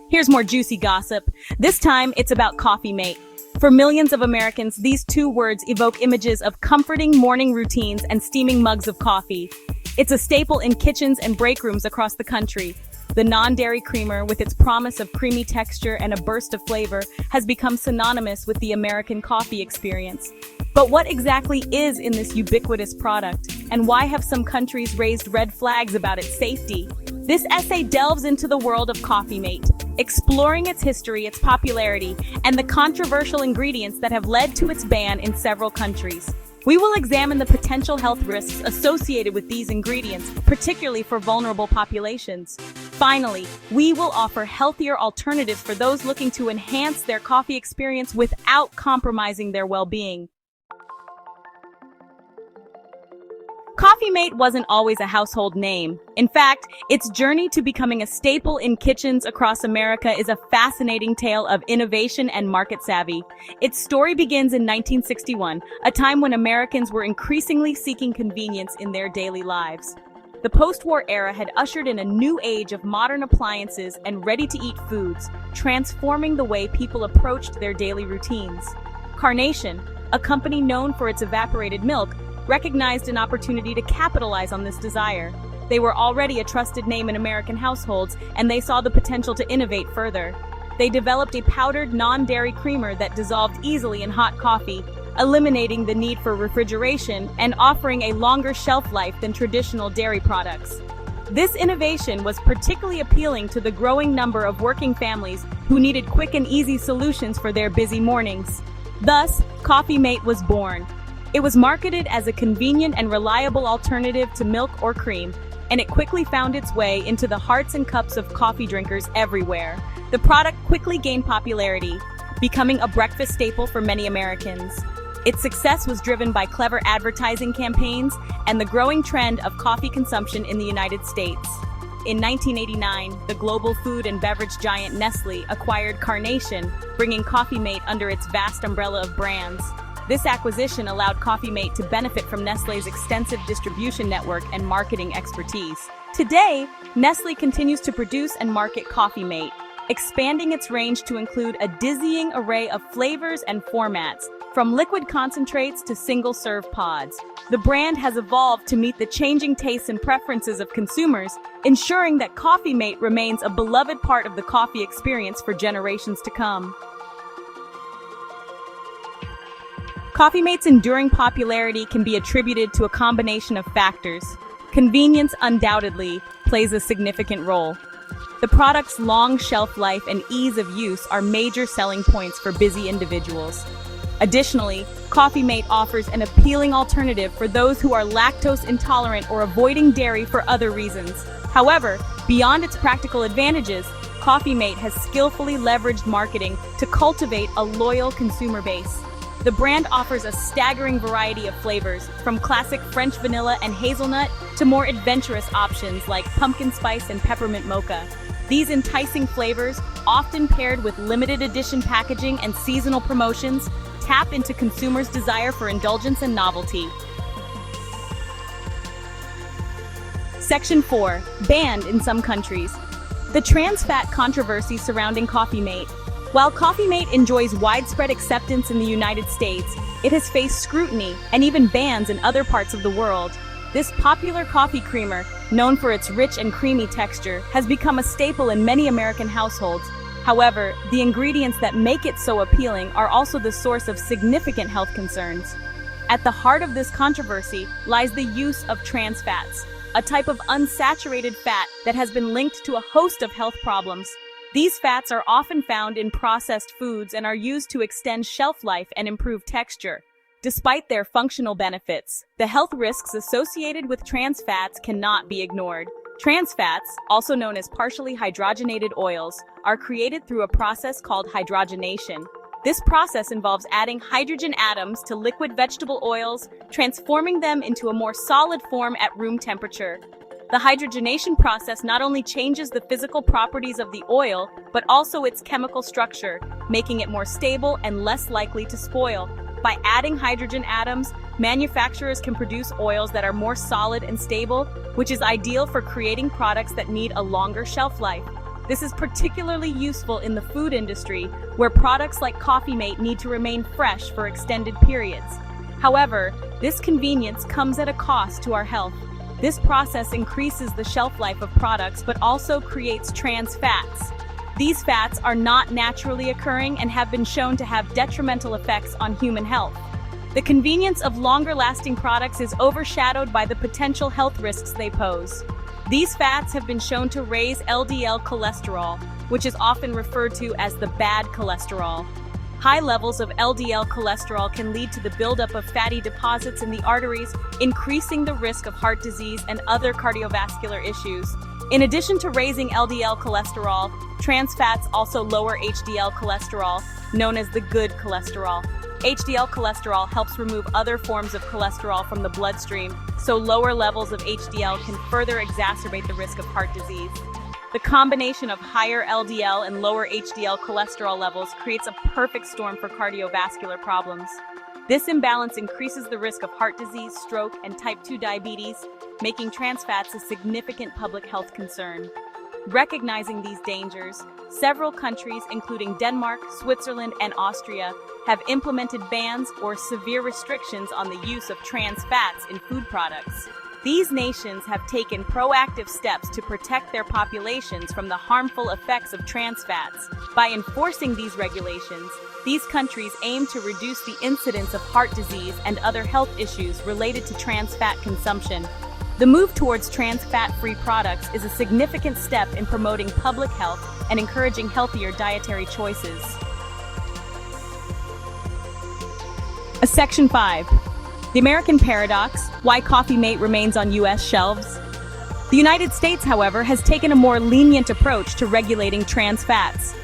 Here's more juicy gossip. This time, it's about Coffee Mate. For millions of Americans, these two words evoke images of comforting morning routines and steaming mugs of coffee. It's a staple in kitchens and break rooms across the country. The non-dairy creamer, with its promise of creamy texture and a burst of flavor, has become synonymous with the American coffee experience. But what exactly is in this ubiquitous product, and why have some countries raised red flags about its safety? This essay delves into the world of Coffee Mate, exploring its history, its popularity, and the controversial ingredients that have led to its ban in several countries. We will examine the potential health risks associated with these ingredients, particularly for vulnerable populations. Finally, we will offer healthier alternatives for those looking to enhance their coffee experience without compromising their well-being. Coffee Mate wasn't always a household name. In fact, its journey to becoming a staple in kitchens across America is a fascinating tale of innovation and market savvy. Its story begins in 1961, a time when Americans were increasingly seeking convenience in their daily lives. The post-war era had ushered in a new age of modern appliances and ready-to-eat foods, transforming the way people approached their daily routines. Carnation, a company known for its evaporated milk, recognized an opportunity to capitalize on this desire. They were already a trusted name in American households, and they saw the potential to innovate further. They developed a powdered non-dairy creamer that dissolved easily in hot coffee, eliminating the need for refrigeration and offering a longer shelf life than traditional dairy products. This innovation was particularly appealing to the growing number of working families who needed quick and easy solutions for their busy mornings. Thus, Coffee Mate was born. It was marketed as a convenient and reliable alternative to milk or cream, and it quickly found its way into the hearts and cups of coffee drinkers everywhere. The product quickly gained popularity, becoming a breakfast staple for many Americans. Its success was driven by clever advertising campaigns and the growing trend of coffee consumption in the United States. In 1989, the global food and beverage giant Nestlé acquired Carnation, bringing Coffee Mate under its vast umbrella of brands. This acquisition allowed Coffee Mate to benefit from Nestlé's extensive distribution network and marketing expertise. Today, Nestlé continues to produce and market Coffee Mate, expanding its range to include a dizzying array of flavors and formats, from liquid concentrates to single-serve pods. The brand has evolved to meet the changing tastes and preferences of consumers, ensuring that Coffee Mate remains a beloved part of the coffee experience for generations to come. Coffee Mate's enduring popularity can be attributed to a combination of factors. Convenience undoubtedly plays a significant role. The product's long shelf life and ease of use are major selling points for busy individuals. Additionally, Coffee Mate offers an appealing alternative for those who are lactose intolerant or avoiding dairy for other reasons. However, beyond its practical advantages, Coffee Mate has skillfully leveraged marketing to cultivate a loyal consumer base. The brand offers a staggering variety of flavors, from classic French vanilla and hazelnut to more adventurous options like pumpkin spice and peppermint mocha. These enticing flavors, often paired with limited edition packaging and seasonal promotions, tap into consumers' desire for indulgence and novelty. Section 4. Banned in some countries. The trans fat controversy surrounding Coffee Mate. While Coffee Mate enjoys widespread acceptance in the United States, it has faced scrutiny and even bans in other parts of the world. This popular coffee creamer, known for its rich and creamy texture, has become a staple in many American households. However, the ingredients that make it so appealing are also the source of significant health concerns. At the heart of this controversy lies the use of trans fats, a type of unsaturated fat that has been linked to a host of health problems. These fats are often found in processed foods and are used to extend shelf life and improve texture. Despite their functional benefits, the health risks associated with trans fats cannot be ignored. Trans fats, also known as partially hydrogenated oils, are created through a process called hydrogenation. This process involves adding hydrogen atoms to liquid vegetable oils, transforming them into a more solid form at room temperature. The hydrogenation process not only changes the physical properties of the oil, but also its chemical structure, making it more stable and less likely to spoil. By adding hydrogen atoms, manufacturers can produce oils that are more solid and stable, which is ideal for creating products that need a longer shelf life. This is particularly useful in the food industry, where products like Coffee Mate need to remain fresh for extended periods. However, this convenience comes at a cost to our health. This process increases the shelf life of products but also creates trans fats. These fats are not naturally occurring and have been shown to have detrimental effects on human health. The convenience of longer-lasting products is overshadowed by the potential health risks they pose. These fats have been shown to raise LDL cholesterol, which is often referred to as the bad cholesterol. High levels of LDL cholesterol can lead to the buildup of fatty deposits in the arteries, increasing the risk of heart disease and other cardiovascular issues. In addition to raising LDL cholesterol, trans fats also lower HDL cholesterol, known as the good cholesterol. HDL cholesterol helps remove other forms of cholesterol from the bloodstream, so lower levels of HDL can further exacerbate the risk of heart disease. The combination of higher LDL and lower HDL cholesterol levels creates a perfect storm for cardiovascular problems. This imbalance increases the risk of heart disease, stroke, and type 2 diabetes, making trans fats a significant public health concern. Recognizing these dangers, several countries, including Denmark, Switzerland, and Austria, have implemented bans or severe restrictions on the use of trans fats in food products. These nations have taken proactive steps to protect their populations from the harmful effects of trans fats. By enforcing these regulations, these countries aim to reduce the incidence of heart disease and other health issues related to trans fat consumption. The move towards trans fat-free products is a significant step in promoting public health and encouraging healthier dietary choices. Section 5. The American Paradox: Why Coffee Mate Remains on U.S. Shelves. The United States, however, has taken a more lenient approach to regulating trans fats.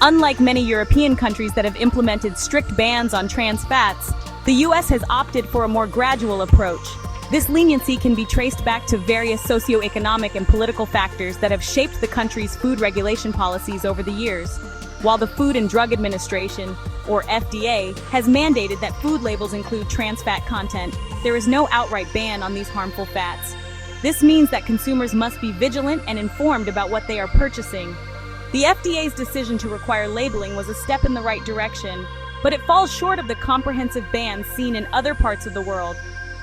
Unlike many European countries that have implemented strict bans on trans fats, the U.S. has opted for a more gradual approach. This leniency can be traced back to various socioeconomic and political factors that have shaped the country's food regulation policies over the years. While the Food and Drug Administration, or FDA, has mandated that food labels include trans fat content, there is no outright ban on these harmful fats. This means that consumers must be vigilant and informed about what they are purchasing. The FDA's decision to require labeling was a step in the right direction, but it falls short of the comprehensive bans seen in other parts of the world.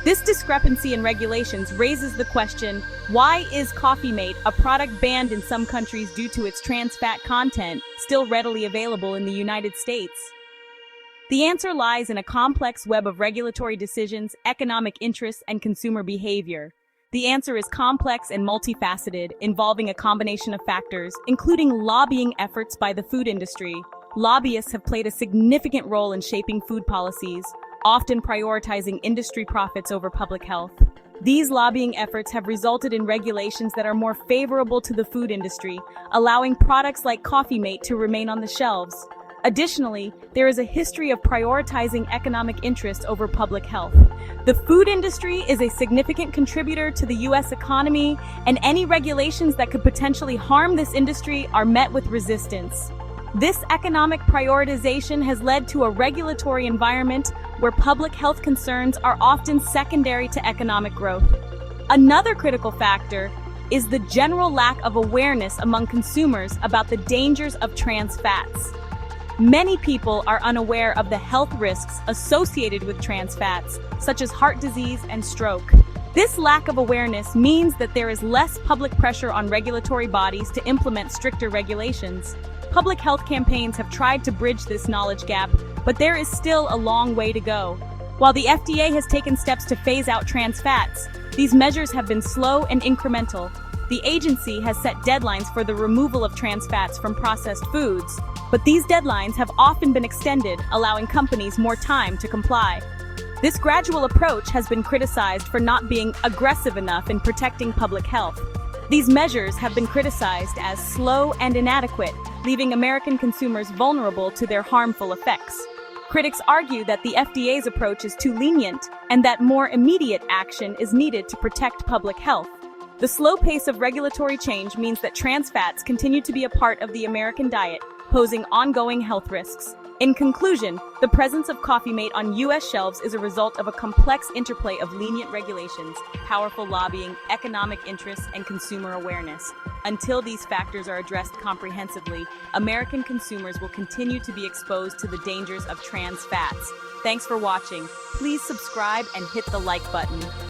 This discrepancy in regulations raises the question, why is Coffee Mate, a product banned in some countries due to its trans fat content, still readily available in the United States? The answer lies in a complex web of regulatory decisions, economic interests, and consumer behavior. The answer is complex and multifaceted, involving a combination of factors, including lobbying efforts by the food industry. Lobbyists have played a significant role in shaping food policies, often prioritizing industry profits over public health. These lobbying efforts have resulted in regulations that are more favorable to the food industry, allowing products like Coffee Mate to remain on the shelves. Additionally, there is a history of prioritizing economic interest over public health. The food industry is a significant contributor to the U.S. economy, and any regulations that could potentially harm this industry are met with resistance. This economic prioritization has led to a regulatory environment where public health concerns are often secondary to economic growth. Another critical factor is the general lack of awareness among consumers about the dangers of trans fats. Many people are unaware of the health risks associated with trans fats, such as heart disease and stroke. This lack of awareness means that there is less public pressure on regulatory bodies to implement stricter regulations. Public health campaigns have tried to bridge this knowledge gap, but there is still a long way to go. While the FDA has taken steps to phase out trans fats, these measures have been slow and incremental. The agency has set deadlines for the removal of trans fats from processed foods, but these deadlines have often been extended, allowing companies more time to comply. This gradual approach has been criticized for not being aggressive enough in protecting public health. These measures have been criticized as slow and inadequate, leaving American consumers vulnerable to their harmful effects. Critics argue that the FDA's approach is too lenient and that more immediate action is needed to protect public health. The slow pace of regulatory change means that trans fats continue to be a part of the American diet, posing ongoing health risks. In conclusion, the presence of Coffee Mate on U.S. shelves is a result of a complex interplay of lenient regulations, powerful lobbying, economic interests, and consumer awareness. Until these factors are addressed comprehensively, American consumers will continue to be exposed to the dangers of trans fats. Thanks for watching. Please subscribe and hit the like button.